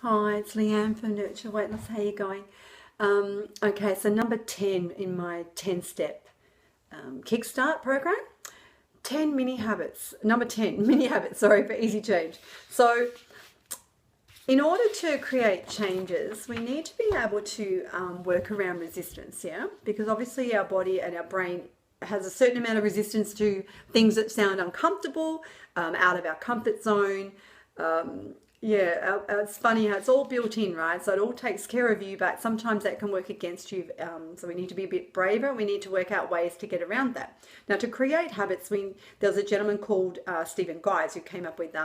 Hi, it's Leanne from Nurture Weight Loss. How are you going? Okay, so number 10 in my 10-step Kickstart program, 10 mini habits. Number 10, mini habits, sorry, for easy change. So in order to create changes, we need to be able to work around resistance, yeah? Because obviously our body and our brain has a certain amount of resistance to things that sound uncomfortable, out of our comfort zone. It's funny how it's all built in, right? So it all takes care of you, but sometimes that can work against you. So we need to be a bit braver. We need to work out ways to get around that. Now, to create habits, there was a gentleman called Stephen Guise who came up with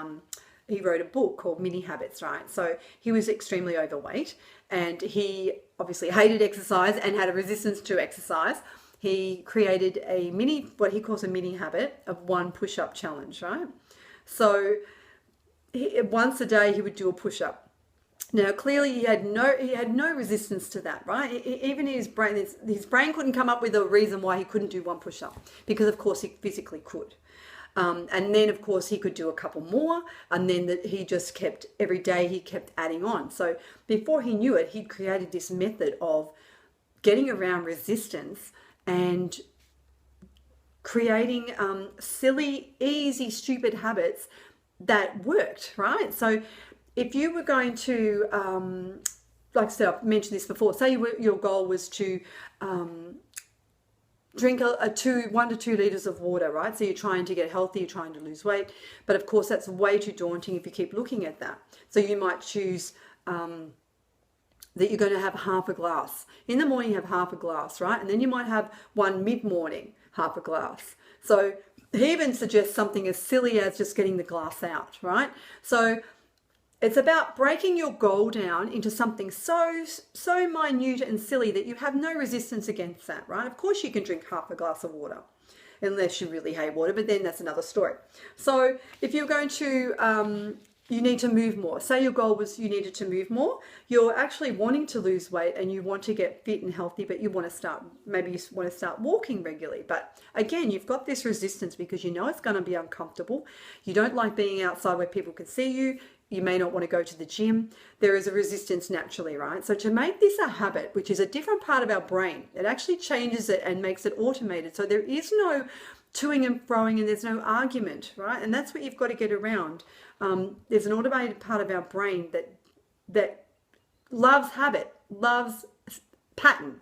he wrote a book called Mini Habits, right? So he was extremely overweight and he obviously hated exercise and had a resistance to exercise. He created what he calls a mini habit of one push-up challenge, right? So once a day he would do a push-up. Now, clearly he had no resistance to that, right? Even his brain couldn't come up with a reason why he couldn't do one push-up, because of course he physically could. And then, of course, he could do a couple more, and then he just kept, every day he kept adding on. So before he knew it, he'd created this method of getting around resistance and creating silly, easy, stupid habits that worked, right? So if you were going to, like I said, I've mentioned this before, say your goal was to drink 1 to 2 liters of water, right? So you're trying to get healthy, you're trying to lose weight, but of course that's way too daunting if you keep looking at that. So you might choose that you're going to have half a glass. In the morning you have half a glass, right? And then you might have one mid-morning, half a glass. So he even suggests something as silly as just getting the glass out, right? So it's about breaking your goal down into something so minute and silly that you have no resistance against that, right? Of course you can drink half a glass of water, unless you really hate water, but then that's another story. So if you're going to, you need to move more. Say your goal was you needed to move more. You're actually wanting to lose weight and you want to get fit and healthy, but you want to start walking regularly. But again, you've got this resistance because you know it's going to be uncomfortable. You don't like being outside where people can see you. You may not want to go to the gym. There is a resistance naturally, right? So to make this a habit, which is a different part of our brain, it actually changes it and makes it automated. So there is no toing and froing and there's no argument, right? And that's what you've got to get around. There's an automated part of our brain that loves habit, loves pattern.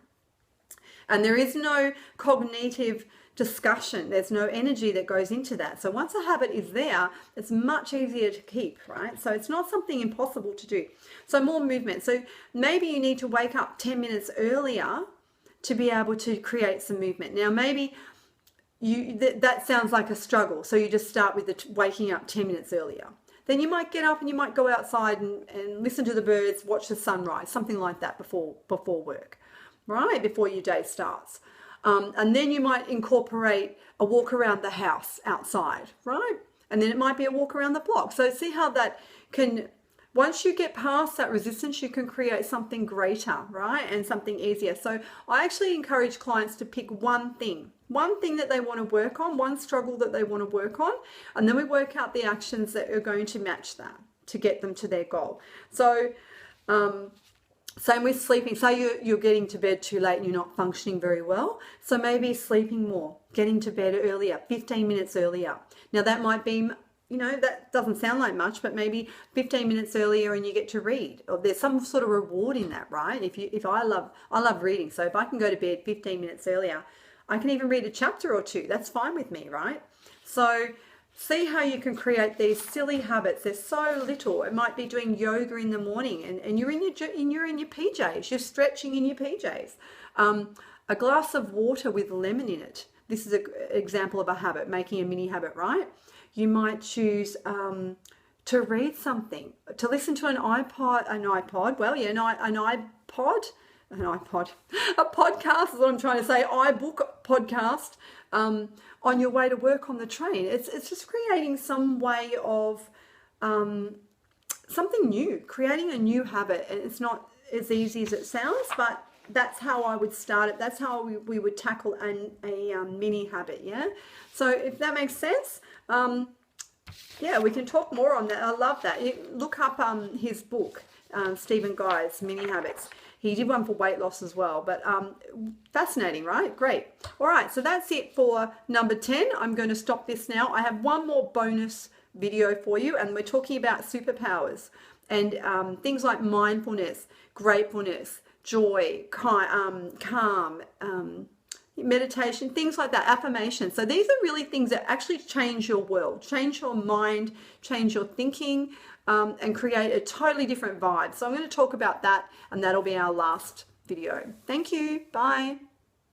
And there is no cognitive discussion. There's no energy that goes into that. So once a habit is there, it's much easier to keep, right? So it's not something impossible to do. So more movement. So maybe you need to wake up 10 minutes earlier to be able to create some movement. Now, maybe that sounds like a struggle. So you just start with waking up 10 minutes earlier. Then you might get up and you might go outside and listen to the birds, watch the sunrise, something like that before work, right? Before your day starts. And then you might incorporate a walk around the house outside, right? And then it might be a walk around the block. So see how that can, once you get past that resistance, you can create something greater, right? And something easier. So I actually encourage clients to pick one thing that they want to work on, one struggle that they want to work on, and then we work out the actions that are going to match that to get them to their goal. So, same with sleeping. Say you're getting to bed too late and you're not functioning very well. So maybe sleeping more, getting to bed earlier, 15 minutes earlier. Now that might be, that doesn't sound like much, but maybe 15 minutes earlier and you get to read. Or there's some sort of reward in that, right? If I love reading. So if I can go to bed 15 minutes earlier, I can even read a chapter or two. That's fine with me, right? So see how you can create these silly habits. They're so little. It might be doing yoga in the morning and you're in your PJs. You're stretching in your PJs. A glass of water with lemon in it. This is an example of a habit, making a mini habit, right? You might choose to read something, to listen to an iPod, a podcast is what I'm trying to say, iBook podcast, on your way to work on the train. It's just creating some way of something new, creating a new habit. And it's not as easy as it sounds, but that's how I would start it. That's how we would tackle a mini habit, yeah? So if that makes sense, Yeah, we can talk more on that. I love that. Look up his book, Stephen Guy's Mini Habits. He did one for weight loss as well, but fascinating, right? Great. All right, so that's it for number 10. I'm going to stop this now. I have one more bonus video for you, and we're talking about superpowers and things like mindfulness, gratefulness, joy, calm, meditation, things like that, affirmation. So these are really things that actually change your world, change your mind, change your thinking, and create a totally different vibe. So I'm going to talk about that, and that'll be our last video. Thank you. Bye.